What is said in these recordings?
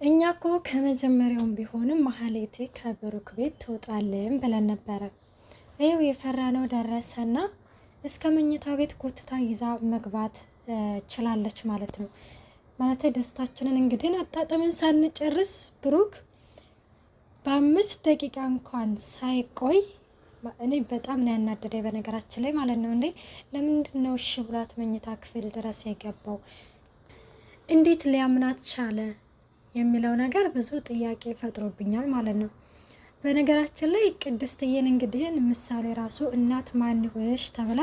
እኛ እኮ ከመጀመሪያውም ቢሆንም ማህሌት ከብሩክ ቤት ትወጣለን ብለን ነበረ። ይኸው የፈራነው ደረሰና እስከ መኝታ ቤት ኮትታ ይዛ መግባት ችላለች ማለት ነው። ማለት ደስታችንን እንግዲህ አጣጥመን ሳንጨርስ ብሩክ በ5 ደቂቃ እንኳን ሳይቆይ እኔ በጣም ነው ያናደደኝ በነገራችን ላይ ማለት ነው። እንዴ ለምንድን ነው እሺ ብሏት መኝታ ክፍል ድረስ የገባው? እንዴት ሊያምናት ቻለ የሚለው ነገር ብዙ ጥያቄ ፈጥሮብኛል ማለት ነው። በነገራችን ላይ ቅድስትዬን እንግዲህን ምሳሌ ራሱ እናት ማን ይሆንሽ ተብላ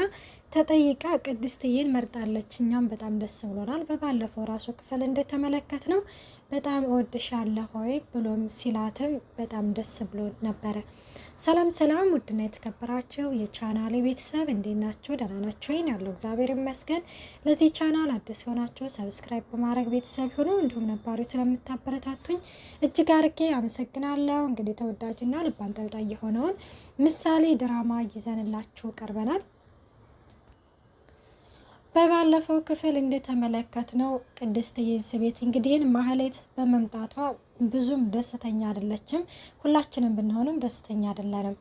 ተጠይቃ ቅድስትዬን መርጣለች። እኛም በጣም ደስ ብሎናል። በባለፈው ራሱ ክፍል እንደተመለከት ነው በጣም እወድሻለሁ ሆይ ብሎም ሲላትም በጣም ደስ ብሎ ነበረ። ሰላም ሰላም፣ ውድና የተከበራችሁ የቻናሌ ቤተሰብ እንዴት ናችሁ? ደህና ናችሁ? ይሄን ያለው እግዚአብሔር ይመስገን። ለዚህ ቻናል አዲስ ሆናችሁ ሰብስክራይብ በማድረግ ቤተሰብ ሆኖ እንዲሁም ነባሮች ስለምታበረታቱኝ እጅግ አርጌ አመሰግናለሁ። እንግዲህ ተወዳጅና ልብ አንጠልጣይ የሆነውን ምሳሌ ድራማ ይዘንላችሁ ቀርበናል። በባለፈው ክፍል እንደተመለከትነው ቅድስትዬ ቤት እንግዲህ ማህሌት በመምጣቷ ብዙም ደስተኛ አይደለችም። ሁላችንም ብንሆንም ደስተኛ አይደለንም።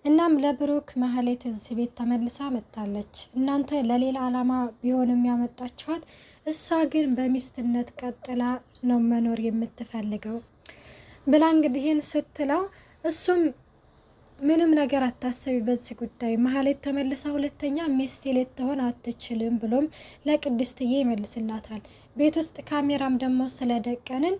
እናም ለብሩክ ማህሌት እዚህ ቤት ተመልሳ መጥታለች። እናንተ ለሌላ አላማ ቢሆንም ያመጣችኋት፣ እሷ ግን በሚስትነት ቀጥላ ነው መኖር የምትፈልገው ብላ እንግዲህን ስትለው እሱም ምንም ነገር አታሰቢ በዚህ ጉዳይ ማህሌት ተመልሳ ሁለተኛ ሚስቴ ልትሆን አትችልም ብሎም ለቅድስትዬ ይመልስላታል። ቤት ውስጥ ካሜራም ደግሞ ስለደቀንን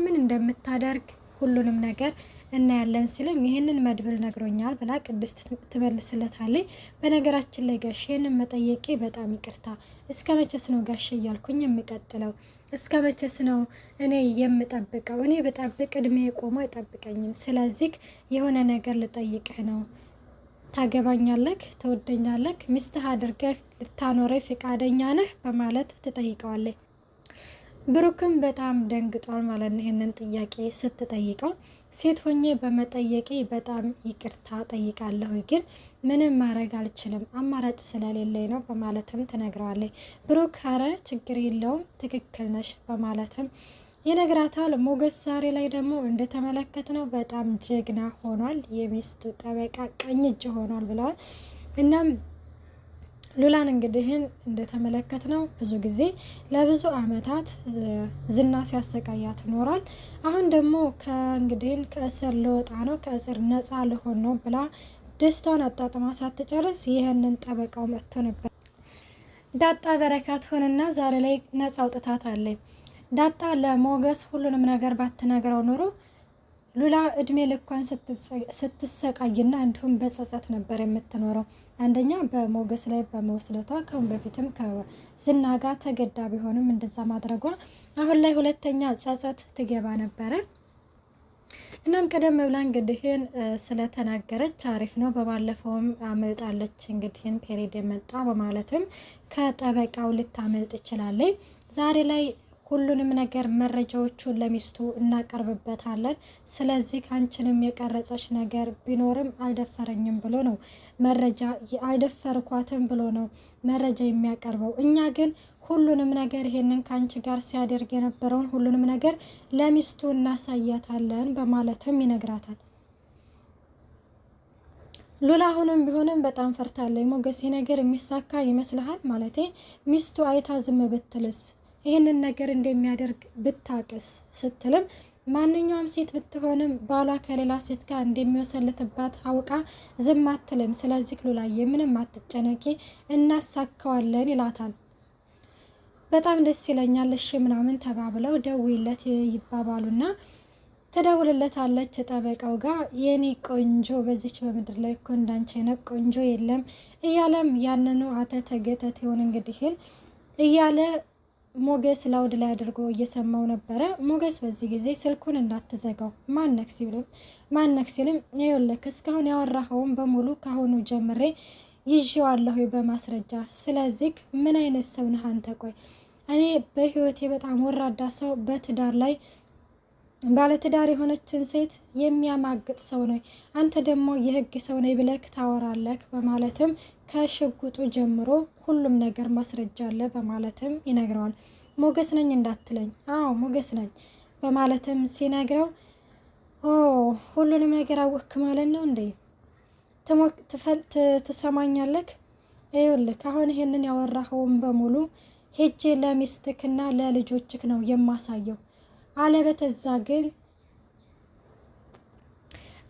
ምን እንደምታደርግ ሁሉንም ነገር እናያለን ሲልም ይህንን መድብል ነግሮኛል ብላ ቅድስት ትመልስለታለች። በነገራችን ላይ ጋሽ ይህንን መጠየቄ በጣም ይቅርታ፣ እስከ መቼስ ነው ጋሽ እያልኩኝ የምቀጥለው? እስከ መቼስ ነው እኔ የምጠብቀው? እኔ በጠብቅ እድሜ ቆሞ አይጠብቀኝም። ስለዚህ የሆነ ነገር ልጠይቅህ ነው። ታገባኛለህ? ትወደኛለህ? ሚስትህ አድርገህ ልታኖረኝ ፍቃደኛ ነህ? በማለት ትጠይቀዋለች። ብሩክም በጣም ደንግጧል ማለት ነው። ይህንን ጥያቄ ስትጠይቀው ሴት ሆኜ በመጠየቄ በጣም ይቅርታ ጠይቃለሁ፣ ግን ምንም ማድረግ አልችልም አማራጭ ስለሌለኝ ነው በማለትም ትነግረዋለች። ብሩክ ኧረ ችግር የለውም ትክክል ነሽ በማለትም ይነግራታል። ሞገስ ዛሬ ላይ ደግሞ እንደተመለከትነው በጣም ጀግና ሆኗል፣ የሚስቱ ጠበቃ ቀኝ እጅ ሆኗል ብለዋል። እናም ሉላን እንግዲህን እንደተመለከት ነው ብዙ ጊዜ ለብዙ አመታት ዝና ሲያሰቃያት ኖሯል። አሁን ደግሞ ከእንግዲህን ከእስር ልወጣ ነው ከእስር ነፃ ልሆን ነው ብላ ደስታውን አጣጥማ ሳትጨርስ ይህንን ጠበቃው መጥቶ ነበር። ዳጣ በረካት ሆነና ዛሬ ላይ ነፃ አውጥታት አለኝ። ዳጣ ለሞገስ ሁሉንም ነገር ባትነግረው ኑሮ ሉላ እድሜ ልኳን ስትሰቃይና እንዲሁም በጸጸት ነበር የምትኖረው። አንደኛ በሞገስ ላይ በመወስለቷ ከሁን በፊትም ከዝና ጋር ተገዳ ቢሆንም እንደዛ ማድረጓ አሁን ላይ ሁለተኛ ጸጸት ትገባ ነበረ። እናም ቀደም ብላ እንግዲህን ስለተናገረች አሪፍ ነው። በባለፈውም አመልጣለች እንግዲህን ፔሬድ የመጣ በማለትም ከጠበቃው ልታመልጥ ይችላለች። ዛሬ ላይ ሁሉንም ነገር መረጃዎቹን ለሚስቱ እናቀርብበታለን። ስለዚህ አንቺንም የቀረጸሽ ነገር ቢኖርም አልደፈረኝም ብሎ ነው መረጃ አልደፈርኳትም ብሎ ነው መረጃ የሚያቀርበው። እኛ ግን ሁሉንም ነገር ይሄንን ከአንቺ ጋር ሲያደርግ የነበረውን ሁሉንም ነገር ለሚስቱ እናሳያታለን በማለትም ይነግራታል። ሉላ አሁንም ቢሆንም በጣም ፈርታለች። ሞገሴ ነገር የሚሳካ ይመስልሃል? ማለቴ ሚስቱ አይታ ዝም ብትልስ ይህንን ነገር እንደሚያደርግ ብታቅስ ስትልም ማንኛውም ሴት ብትሆንም ባሏ ከሌላ ሴት ጋር እንደሚወሰልትባት አውቃ ዝም አትልም። ስለዚህ ሉላዬ ምንም አትጨነቂ እናሳካዋለን ይላታል። በጣም ደስ ይለኛል እሺ ምናምን ተባብለው ደውይለት ይባባሉና ትደውልለታለች ጠበቃው ጋር። የኔ ቆንጆ በዚች በምድር ላይ እኮ እንዳንቺ አይነት ቆንጆ የለም እያለም ያንኑ አተተገተት ይሆን እንግዲህ እያለ ሞገስ ላውድ ላይ አድርጎ እየሰማው ነበረ። ሞገስ በዚህ ጊዜ ስልኩን እንዳትዘጋው ማነክ ሲልም ይኸውልህ እስካሁን ያወራኸውን በሙሉ ካሁኑ ጀምሬ ይዤዋለሁ በማስረጃ። ስለዚህ ምን አይነት ሰው ነህ አንተ? ቆይ እኔ በህይወቴ በጣም ወራዳ ሰው በትዳር ላይ ባለትዳር የሆነችን ሴት የሚያማግጥ ሰው ነው፣ አንተ ደግሞ የህግ ሰው ነኝ ብለህ ታወራለህ በማለትም ከሽጉጡ ጀምሮ ሁሉም ነገር ማስረጃ አለ በማለትም ይነግረዋል። ሞገስ ነኝ እንዳትለኝ፣ አዎ ሞገስ ነኝ በማለትም ሲነግረው ሁሉንም ነገር አወክ ማለት ነው እንዴ? ትሰማኛለህ? ይኸውልህ አሁን ይሄንን ያወራኸውን በሙሉ ሄጄ ለሚስትክና ለልጆችክ ነው የማሳየው፣ አለበተዛ ግን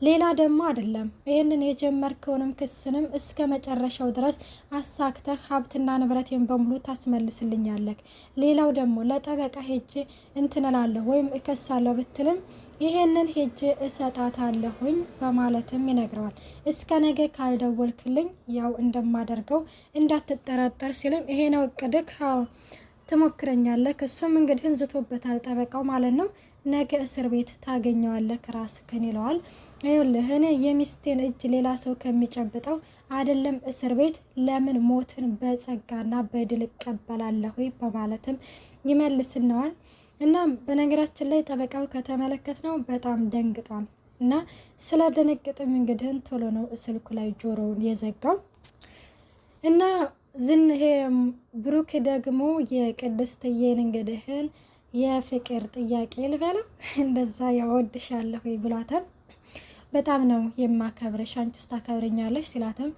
ሌላ ደግሞ አይደለም። ይህንን የጀመርከውንም ክስንም እስከ መጨረሻው ድረስ አሳክተህ ሀብትና ንብረቴን በሙሉ ታስመልስልኛለህ። ሌላው ደግሞ ለጠበቃ ሄጄ እንትንላለሁ ወይም እከሳለሁ ብትልም ይሄንን ሄጄ እሰጣታለሁኝ በማለትም ይነግረዋል። እስከ ነገ ካልደወልክልኝ ያው እንደማደርገው እንዳትጠራጠር ሲልም ይሄ ነው እቅድህ? ትሞክረኛለህ። እሱም እንግዲህ እንዝቶበታል ጠበቃው ማለት ነው። ነገ እስር ቤት ታገኘዋለህ ራስህን ይለዋል። ይኸውልህ እኔ የሚስቴን እጅ ሌላ ሰው ከሚጨብጠው አይደለም እስር ቤት ለምን ሞትን በጸጋና በድል እቀበላለሁ በማለትም ይመልስነዋል። እና በነገራችን ላይ ጠበቃው ከተመለከት ነው በጣም ደንግጧል። እና ስለ ደነገጥም እንግዲህ ቶሎ ነው ስልኩ ላይ ጆሮውን የዘጋው። እና ይሄ ብሩክ ደግሞ የቅድስትዬን እንግዲህን የፍቅር ጥያቄ ልበለው እንደዛ ያወድሻለሁ ብሏታል። በጣም ነው የማከብርሽ፣ አንቺስ ታከብረኛለሽ ሲላትም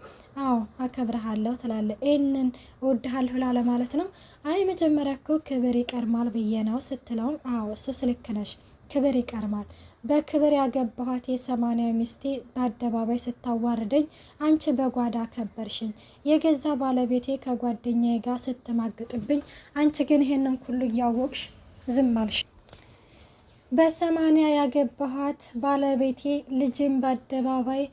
አዎ አከብረሃለሁ ትላለህ። ይህንን እወድሃለሁ ላለ ማለት ነው። አይ መጀመሪያ እኮ ክብር ይቀርማል ብዬ ነው ስትለውም አዎ እሱስ ልክ ነሽ፣ ክብር ይቀርማል። በክብር ያገባኋት የ80 ሚስቴ በአደባባይ ስታዋርደኝ አንቺ በጓዳ ከበርሽኝ። የገዛ ባለቤቴ ከጓደኛዬ ጋር ስትማግጥብኝ አንቺ ግን ይሄንን ሁሉ እያወቅሽ ዝም አልሽ። በ80 ያገባኋት ባለቤቴ ልጅን በአደባባይ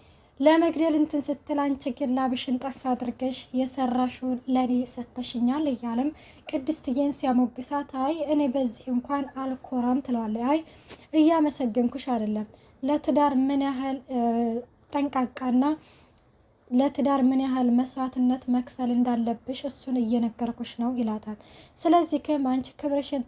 ለመግደል እንትን ስትል አንቺ ግን ላብሽን ጠፍ አድርገሽ የሰራሽውን ለኔ ሰተሽኛል እያለም ቅድስትዬን ሲያሞግሳት አይ እኔ በዚህ እንኳን አልኮራም ትለዋለች። አይ እያመሰገንኩሽ አይደለም፣ ለትዳር ምን ያህል ጠንቃቃና ለትዳር ምን ያህል መስዋዕትነት መክፈል እንዳለብሽ እሱን እየነገርኩሽ ነው ይላታል። ስለዚህ ከም አንቺ ክብርሽን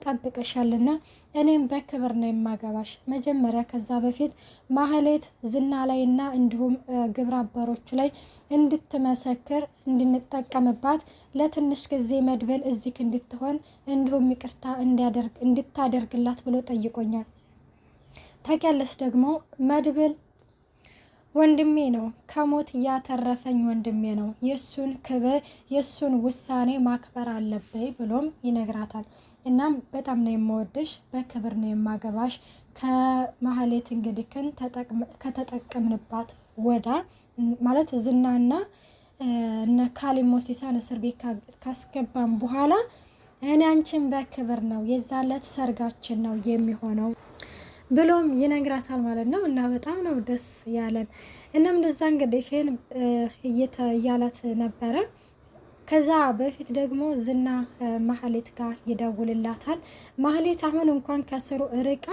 ጠብቀሻልና እኔም በክብር ነው የማገባሽ። መጀመሪያ ከዛ በፊት ማህሌት ዝና ላይና እንዲሁም ግብረ አበሮቹ ላይ እንድትመሰክር እንድንጠቀምባት ለትንሽ ጊዜ መድብል እዚህ እንድትሆን እንዲሁም ይቅርታ እንድታደርግላት ብሎ ጠይቆኛል። ታውቂያለሽ ደግሞ መድብል ወንድሜ ነው፣ ከሞት ያተረፈኝ ወንድሜ ነው። የሱን ክብር የሱን ውሳኔ ማክበር አለብኝ ብሎም ይነግራታል። እናም በጣም ነው የምወድሽ፣ በክብር ነው የማገባሽ። ከማህሌት እንግዲህ ከተጠቀምንባት ወዳ ማለት ዝናና እነ ካሊብ ሞሲሳን እስር ቤት ካስገባም በኋላ እኔ አንቺን በክብር ነው የዛለት ሰርጋችን ነው የሚሆነው ብሎም ይነግራታል ማለት ነው። እና በጣም ነው ደስ ያለን። እናም እንደዛ እንግዲህ እያላት ነበረ። ከዛ በፊት ደግሞ ዝና ማህሌት ጋር ይደውልላታል። ማህሌት አሁን እንኳን ከስሩ ርቃ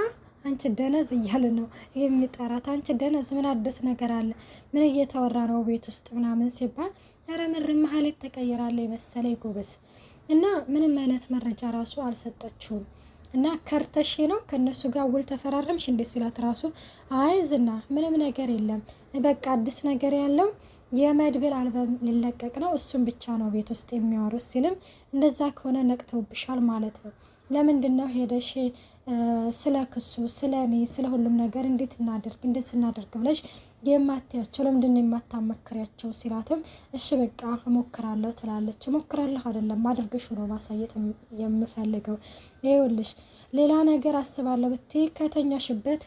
አንቺ ደነዝ እያለ ነው የሚጠራት። አንቺ ደነዝ ምን አዲስ ነገር አለ? ምን እየተወራ ነው ቤት ውስጥ ምናምን ሲባል ኧረ ምር ማህሌት ተቀይራለች መሰለኝ ጎበዝ። እና ምንም አይነት መረጃ ራሱ አልሰጠችውም። እና ከርተሽ ነው ከነሱ ጋር ውል ተፈራረምሽ እንዴ ሲላት ራሱ አይ ዝና ምንም ነገር የለም፣ በቃ አዲስ ነገር ያለው የመድብል አልበም ሊለቀቅ ነው፣ እሱም ብቻ ነው ቤት ውስጥ የሚያወሩት ሲልም እንደዛ ከሆነ ነቅተውብሻል ማለት ነው። ለምንድን ነው ሄደሽ ስለ ክሱ ስለ እኔ ስለ ሁሉም ነገር እንዴት ስናደርግ ብለሽ የማትያቸው ለምንድን ነው የማታመክሪያቸው ሲላትም እሺ በቃ እሞክራለሁ ትላለች። እሞክራለሁ አይደለም አድርገሽ ነው ማሳየት የምፈልገው። ይኸውልሽ ሌላ ነገር አስባለሁ ብትይ ከተኛሽበት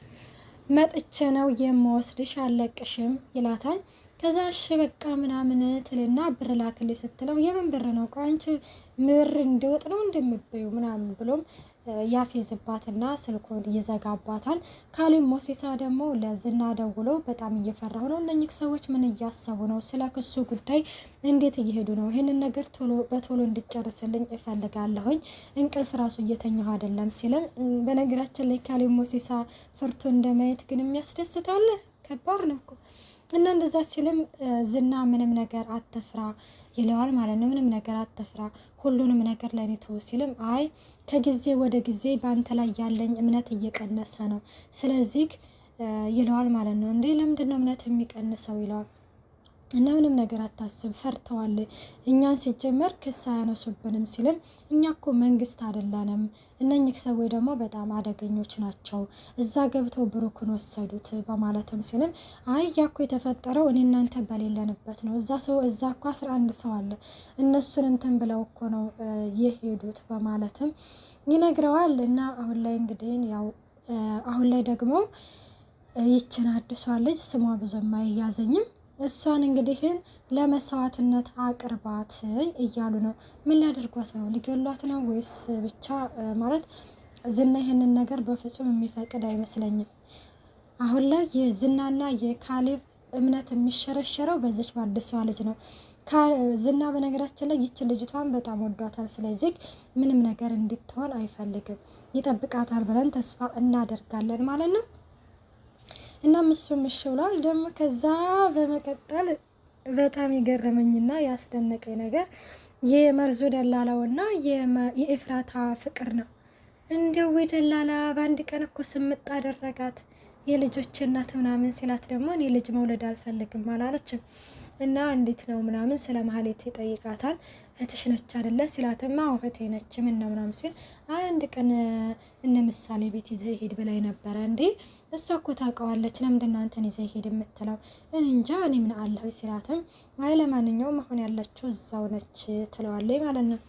መጥቼ ነው የምወስድሽ አለቅሽም ይላታል። ከዛ እሺ በቃ ምናምን ትልና ብር ላክልኝ ስትለው የምን ብር ነው አንቺ ምር እንዲወጥ ነው እንደምበዩ ምናምን ብሎም ያፌዝባትና ስልኩን ይዘጋባታል። ካሊብ ሞሲሳ ደግሞ ለዝና ደውሎ በጣም እየፈራሁ ነው፣ እነኚህ ሰዎች ምን እያሰቡ ነው? ስለ ክሱ ጉዳይ እንዴት እየሄዱ ነው? ይህንን ነገር በቶሎ እንድጨርስልኝ እፈልጋለሁኝ፣ እንቅልፍ ራሱ እየተኛሁ አይደለም ሲልም፣ በነገራችን ላይ ካሊብ ሞሲሳ ፈርቶ እንደማየት ግን የሚያስደስታል። ከባድ ነው እኮ እና እንደዛ ሲልም ዝና ምንም ነገር አትፍራ፣ ይለዋል ማለት ነው። ምንም ነገር አትፍራ፣ ሁሉንም ነገር ለኔ ተው ሲልም አይ ከጊዜ ወደ ጊዜ በአንተ ላይ ያለኝ እምነት እየቀነሰ ነው፣ ስለዚህ ይለዋል ማለት ነው። እንዴ ለምንድን ነው እምነት የሚቀንሰው ይለዋል። እና ምንም ነገር አታስብ፣ ፈርተዋል እኛን ሲጀመር ክስ አያነሱብንም ሲልም እኛ እኮ መንግስት አይደለንም፣ እነኚህ ሰዎች ደግሞ በጣም አደገኞች ናቸው፣ እዛ ገብተው ብሩክን ወሰዱት በማለትም ሲልም አይ ያኮ የተፈጠረው እኔ እናንተ በሌለንበት ነው፣ እዛ እኮ 11 ሰው አለ፣ እነሱን እንትን ብለው እኮ ነው የሄዱት በማለትም ይነግረዋል። እና አሁን ላይ እንግዲህ ያው አሁን ላይ ደግሞ ይችን አዲሷ ልጅ ስሟ ብዙም አይያዘኝም እሷን እንግዲህን ለመስዋዕትነት አቅርባት እያሉ ነው። ምን ሊያደርጓት ነው? ሊገሏት ነው ወይስ ብቻ ማለት ዝና ይህንን ነገር በፍጹም የሚፈቅድ አይመስለኝም። አሁን ላይ የዝናና የካሌብ እምነት የሚሸረሸረው በዚች በአዲሷ ልጅ ነው። ዝና በነገራችን ላይ ይችን ልጅቷን በጣም ወዷታል። ስለዚህ ምንም ነገር እንድትሆን አይፈልግም፣ ይጠብቃታል ብለን ተስፋ እናደርጋለን ማለት ነው። እናም እሱም እሺ ብሏል። ደግሞ ከዛ በመቀጠል በጣም የገረመኝና ያስደነቀኝ ነገር የመርዞ ደላላውና የኤፍራታ ፍቅር ነው። እንደው ደላላ በአንድ ቀን እኮ ስምጥ አደረጋት የልጆች እናት ምናምን ሲላት ደግሞ እኔ ልጅ መውለድ አልፈልግም አላለችም። እና እንዴት ነው ምናምን ስለ ማህሌት ይጠይቃታል። እህትሽ ነች አይደለ ሲላትማ አዎ እህቴ ነች ምን ነው ምናምን ሲል አይ አንድ ቀን እነ ምሳሌ ቤት ይዘህ ሄድ ብላኝ ነበረ። እንዴ እሷ እኮ ታውቀዋለች፣ ለምንድን ነው አንተን ይዘህ ሄድ የምትለው? እኔ እንጃ እኔ ምን አለሁ ሲላትም አይ ለማንኛውም አሁን ያለችው እዛው ነች ትለዋለች ማለት ነው።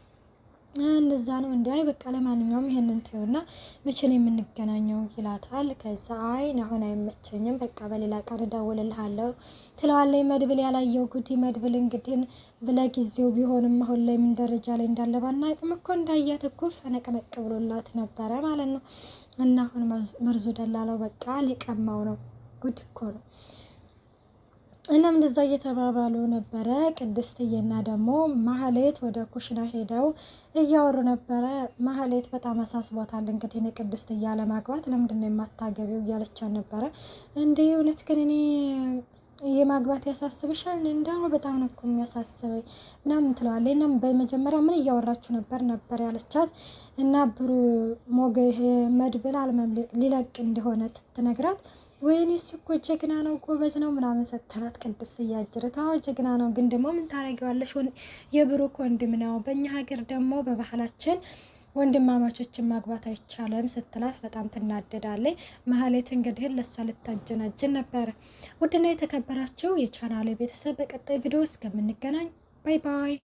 እንደዛ ነው እንዲ አይ በቃ ለማንኛውም ይሄንን ተይውና መቼ ነው የምንገናኘው ይላታል። ከዛ አይ አሁን አይመቸኝም በቃ በሌላ ቀን እደውልልሃለሁ ትለዋለች። መድብል ያላየው ጉዲ መድብል እንግዲህ ለጊዜው ቢሆንም አሁን ላይ ምን ደረጃ ላይ እንዳለ ባናቅም እኮ እንዳያት እኮ ፈነቅነቅ ብሎላት ነበረ ማለት ነው። እና አሁን መርዞ ደላላው በቃ ሊቀማው ነው። ጉድ እኮ ነው። እናም እንደዛ እየተባባሉ ነበረ። ቅድስትዬና ደግሞ ማህሌት ወደ ኩሽና ሄደው እያወሩ ነበረ። ማህሌት በጣም አሳስቧታል። እንግዲህ ቅድስትዬ ለማግባት ለምንድን ነው የማታገቢው እያለቻት ነበረ። እንዴ እውነት ግን እኔ የማግባት ያሳስብሻል? እንዳው በጣም ነው እኮ የሚያሳስበኝ ምናምን ትለዋለች። እና በመጀመሪያ ምን እያወራችሁ ነበር ያለቻት እና ብሩ ሞገ መድብል አልመም ሊለቅ እንደሆነ ትነግራት ወይኔ እሱ እኮ ጀግና ነው ጎበዝ ነው ምናምን ስትላት ቅድስት እያጀረች አዎ ጀግና ነው፣ ግን ደግሞ ምን ታረጊዋለሽ የብሩክ ወንድም ነው፣ በእኛ ሀገር ደግሞ በባህላችን ወንድማማቾችን ማግባት አይቻልም ስትላት በጣም ትናደዳለች። ማህሌት እንግዲህ ለሷ ልታጀናጅን ነበረ። ውድና የተከበራችሁ የቻናሌ ቤተሰብ በቀጣይ ቪዲዮ እስከምንገናኝ ባይ ባይ።